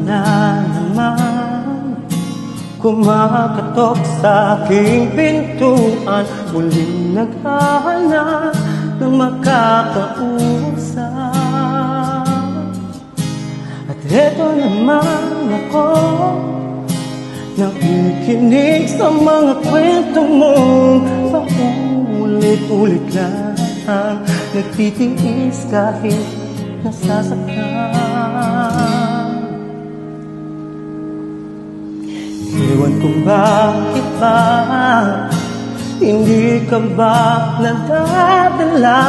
na naman kumakatok sa aking pintuan, muling naghahanap ng makakausap. At eto naman ako, nakikinig sa mga kwento mo, paulit-ulit lang nagtitiis kahit nasasaktan. Ewan kung bakit ba hindi ka ba nadadala,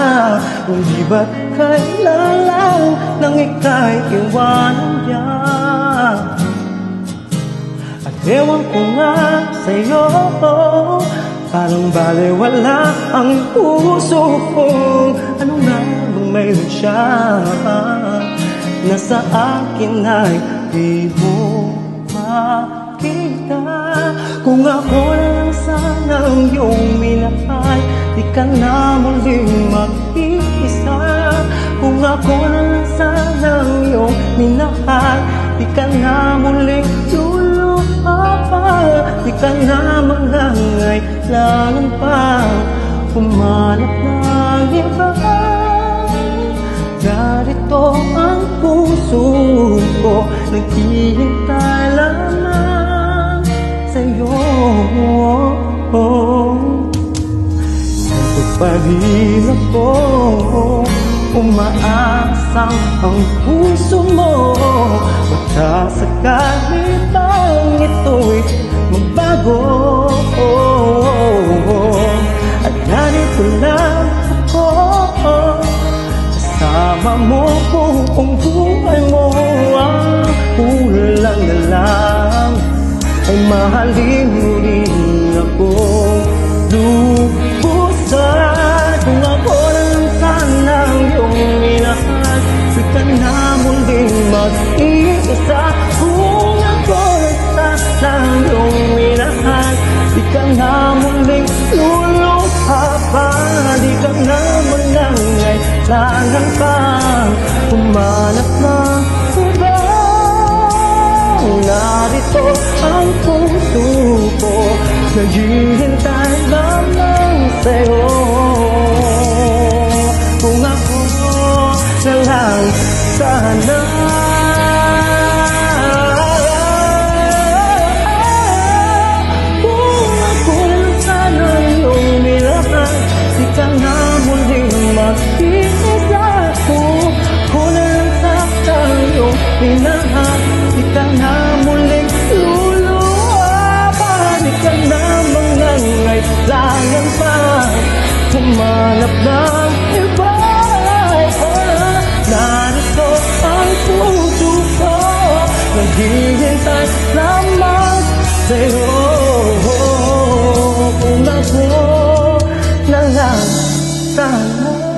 hindi ba't kailan lang nang ika'y iwanan dyan. At ewan ko nga sa'yo, parang balewala ang puso ko. Ano nga bang mayroon siya na sa akin ay di mo makita? Kung ako lang sanang iyong minahal, di ka na muling mag-iisa. Kung ako lang sanang iyong minahal, di ka na muling luluha pa. Di ka na mangangailangan pa humanap ng iba. Narito ang puso ko, naghihintay lamang sa'yo. Ito pa rin ako, umaasang ang puso mo. Baka sakali bang ito'y magbago. At narito lang ako, kasama mo buong buhay mo. Kulang na lang ay mahalin mo rin akong lubusan. Kung ako lang sanang iyong minahal, di ka na muling mag-iisa. Kung ako lang sanang iyong minahal, di ka na muling luluha pa. Di ka na mangangailangan pa humanap ng iba. Narito ang puso ko, naghihintay lamang sa'yo. Kung ako na lang sana, kung ako lang sana iyong minahal, di ka na muling mag-iisa. Kung ako na lang sana iyong minahal, di ka na muling luluha pa. Di ka na mangangailangan pa humanap ng iba. Narito ang puso ko, naghihintay lamang sa'yo. Kung ako na lang sana.